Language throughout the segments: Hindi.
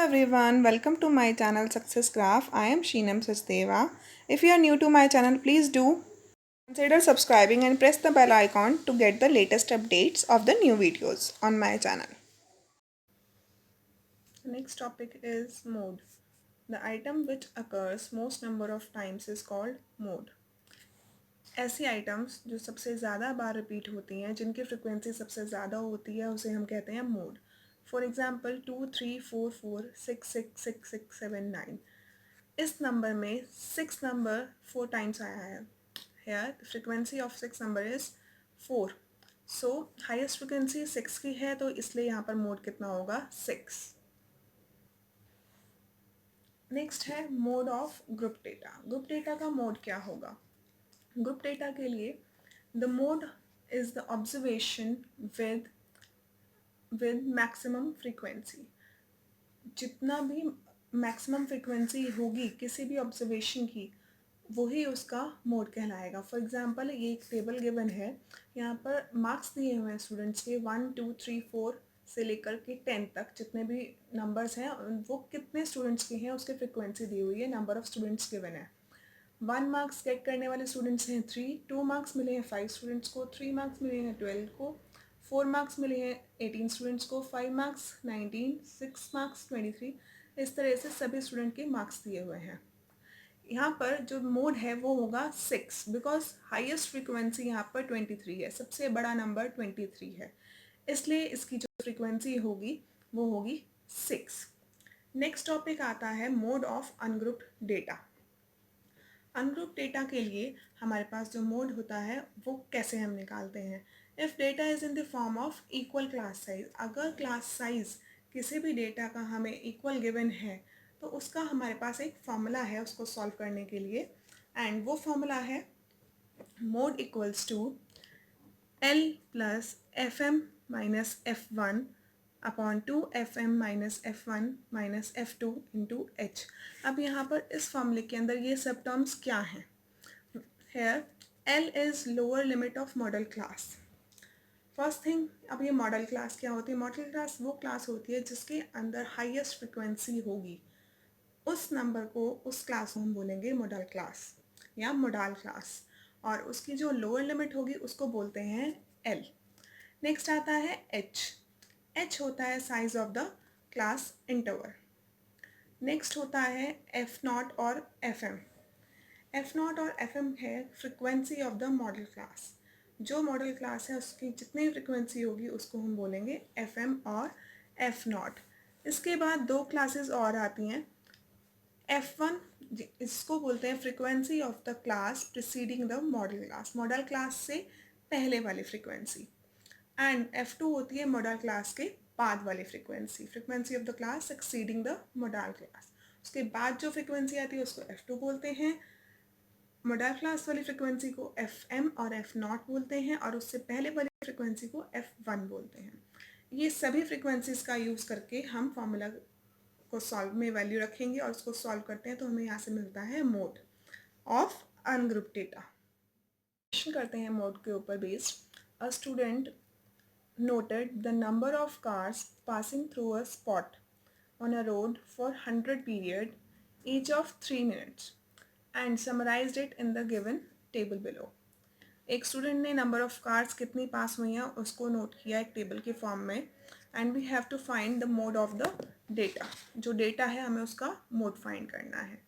everyone, welcome to my channel Success Graph. I am Sheenam Sachdeva. If you are new to my channel, please do consider subscribing and press the bell icon to get the latest updates of the new videos on my channel. The next topic is mode. The item which occurs most number of times is called mode. ऐसी आइटम्स जो सबसे ज़्यादा बार रिपीट होती हैं, जिनकी फ्रिक्वेंसी सबसे ज़्यादा होती है, उसे हम कहते हैं मोड. For example 2 3 4 4 6 6 6 6 7 9. इस नंबर में 6 नंबर 4 टाइम्स आया है. Here frequency of 6 number is 4. So highest frequency 6 की है, तो इसलिए यहाँ पर मोड कितना होगा 6. नेक्स्ट है mode of group data. Group data का मोड क्या होगा? ग्रुप डेटा के लिए the mode is the observation with maximum frequency. जितना भी मैक्सिमम फ्रीक्वेंसी होगी किसी भी ऑब्जर्वेशन की, वही उसका मोड कहलाएगा. फॉर एग्जांपल ये एक टेबल गिवन है, यहाँ पर मार्क्स दिए हुए हैं स्टूडेंट्स के 1 2 3 4 से लेकर के 10 तक. जितने भी नंबर्स हैं वो कितने स्टूडेंट्स के हैं उसकी फ्रीक्वेंसी दी हुई है, नंबर ऑफ़ स्टूडेंट्स गिवन है. 1 मार्क्स गेट करने वाले स्टूडेंट्स हैं 3, 2 मार्क्स मिले हैं 5 स्टूडेंट्स को, 3 मार्क्स मिले हैं 12 को, 4 मार्क्स मिले हैं 18 स्टूडेंट्स को, 5 मार्क्स 19, 6 मार्क्स 23. इस तरह से सभी स्टूडेंट के मार्क्स दिए हुए हैं. यहाँ पर जो मोड है वो होगा 6, बिकॉज हाईएस्ट फ्रीक्वेंसी यहाँ पर 23 है, सबसे बड़ा नंबर 23 है, इसलिए इसकी जो फ्रीक्वेंसी होगी वो होगी 6. नेक्स्ट टॉपिक आता है mode of ungrouped data. Ungroup data के लिए हमारे पास जो मोड होता है वो कैसे हम निकालते हैं? If data is in the form of equal class size. अगर क्लास साइज़ किसी भी डेटा का हमें इक्वल गिवन है, तो उसका हमारे पास एक फॉर्मूला है उसको सॉल्व करने के लिए, एंड वो फॉर्मूला है mode equals to L plus F M minus F one upon 2fm minus f1 minus f2 into h. अब यहाँ पर इस फॉर्मूले के अंदर ये सब टर्म्स क्या हैं? Here l is lower limit of modal class. First thing, अब ये मॉडल क्लास क्या होती है? मॉडल क्लास वो क्लास होती है जिसके अंदर हाईएस्ट फ्रिक्वेंसी होगी. उस नंबर को, उस क्लास को हम बोलेंगे मॉडल क्लास या मॉडल क्लास, और उसकी जो लोअर लिमिट होगी उसको बोलते हैं l. नेक्स्ट आता है h. h होता है size of the class interval. Next होता है एफ नॉट और एफ एम. एफ नॉट और एफ एम है frequency of the model class. जो मॉडल क्लास है उसकी जितनी फ्रिक्वेंसी होगी उसको हम बोलेंगे एफ एम और एफ नॉट. इसके बाद दो क्लासेस और आती हैं. एफ वन, इसको बोलते हैं frequency of the class preceding the model class, model class से पहले वाली फ्रिक्वेंसी. एंड F2 होती है मॉडल क्लास के बाद वाली frequency, frequency of the class succeeding the model class. उसके बाद जो फ्रिक्वेंसी आती है उसको F2 बोलते हैं. मॉडल क्लास वाली फ्रिक्वेंसी को FM और F0 बोलते हैं, और उससे पहले वाली फ्रिक्वेंसी को F1 बोलते हैं. ये सभी फ्रिक्वेंसीज का यूज़ करके हम फॉर्मूला को सॉल्व में वैल्यू रखेंगे और उसको सॉल्व करते हैं, तो हमें यहाँ से मिलता है मोड ऑफ अनग्रुप डेटा. करते हैं मोड के ऊपर based. A student noted the number of cars passing through a spot on a road for 100 period each of 3 minutes and summarized it in the given table below. एक स्टूडेंट ने नंबर ऑफ़ कार्स कितनी पास हुई हैं उसको नोट किया एक टेबल के फॉर्म में, and we have to find the mode of the data. जो डेटा है हमें उसका मोड फाइंड करना है.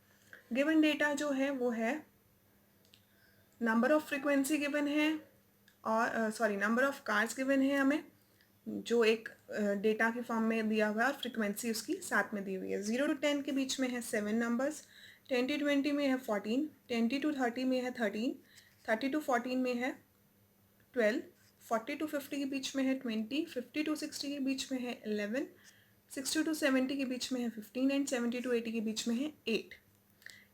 गिवन डेटा जो है वो है नंबर ऑफ़ फ्रिक्वेंसी गिवन है, और sorry number of cars given है हमें, जो एक डेटा के फॉर्म में दिया हुआ है, और फ्रिक्वेंसी उसकी साथ में दी हुई है. 0 to 10 के बीच में है 7 नंबर्स, 10 to 20 में है 14, 20 to 30 में है 13, 30 to 14 में है 12, 40 to 50 के बीच में है 20, 50 to 60 के बीच में है 11, 60 to 70 के बीच में है 15, एंड 70 to 80 के बीच में है 8.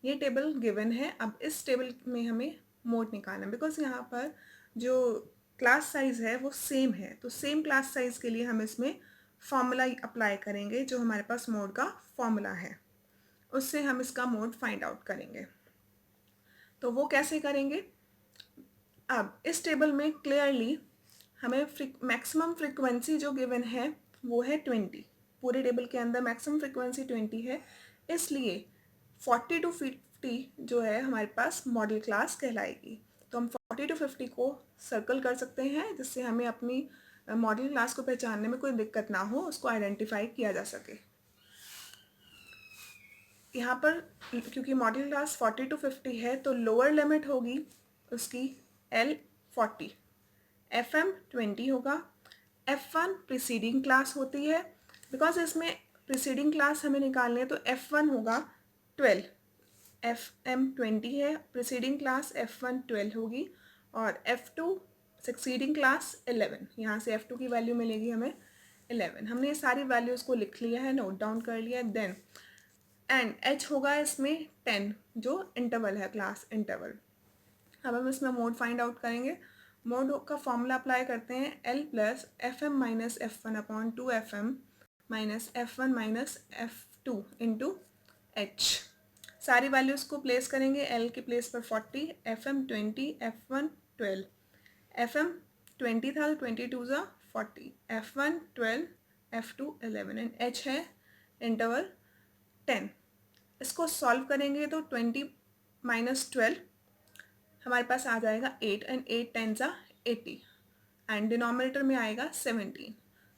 ये टेबल गिवन है. अब इस टेबल में हमें मोड निकालना है, बिकॉज यहाँ पर जो क्लास साइज़ है वो सेम है, तो सेम क्लास साइज़ के लिए हम इसमें फॉर्मूला अप्लाई करेंगे. जो हमारे पास मोड का फॉर्मूला है उससे हम इसका मोड फाइंड आउट करेंगे. तो वो कैसे करेंगे? अब इस टेबल में क्लियरली हमें मैक्सिमम फ्रिक्वेंसी जो गिवन है वो है 20. पूरे टेबल के अंदर मैक्सिमम फ्रीक्वेंसी 20 है, इसलिए 40 to 50 जो है हमारे पास मॉडल क्लास कहलाएगी। तो हम 40 to 50 को सर्कल कर सकते हैं जिससे हमें अपनी मॉडल क्लास को पहचानने में कोई दिक्कत ना हो, उसको आइडेंटिफाई किया जा सके। यहाँ पर क्योंकि मॉडल क्लास 40 to 50 है तो लोअर लिमिट होगी उसकी L 40, FM 20 होगा। F1 प्रीसीडिंग क्लास होती है, बिकॉज इसमें प्रीसीडिंग क्लास हमें निकालनी है तो F1 होगा 12, FM 20 है, प्रीसीडिंग क्लास F1 12 होगी और F2 सक्सीडिंग क्लास 11। यहाँ से F2 की वैल्यू मिलेगी हमें 11। हमने ये सारी वैल्यूज़ को लिख लिया है, नोट डाउन कर लिया है। देन एंड H होगा इसमें 10 जो इंटरवल है, क्लास इंटरवल। अब हम इसमें मोड फाइंड आउट करेंगे। मोड का फॉर्मूला अप्लाई करते हैं, L plus FM minus F1 upon 2FM minus F1 minus F2 into H। सारी वैल्यूज़ को प्लेस करेंगे, L के प्लेस पर 40, FM 20, F1 12। FM 20 था, 22 ज़ा 40, F1 12, F2 11 एंड H है इंटरवल 10। इसको सॉल्व करेंगे तो 20 माइनस 12 हमारे पास आ जाएगा 8 एंड 8 10 ज़ा 80 एंड डिनोमिनेटर में आएगा 17।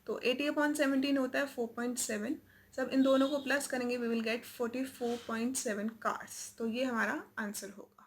तो 80 अपॉन 17 होता है 4.7। सब इन दोनों को प्लस करेंगे वी विल गेट 44.7 कार्स। तो ये हमारा आंसर होगा।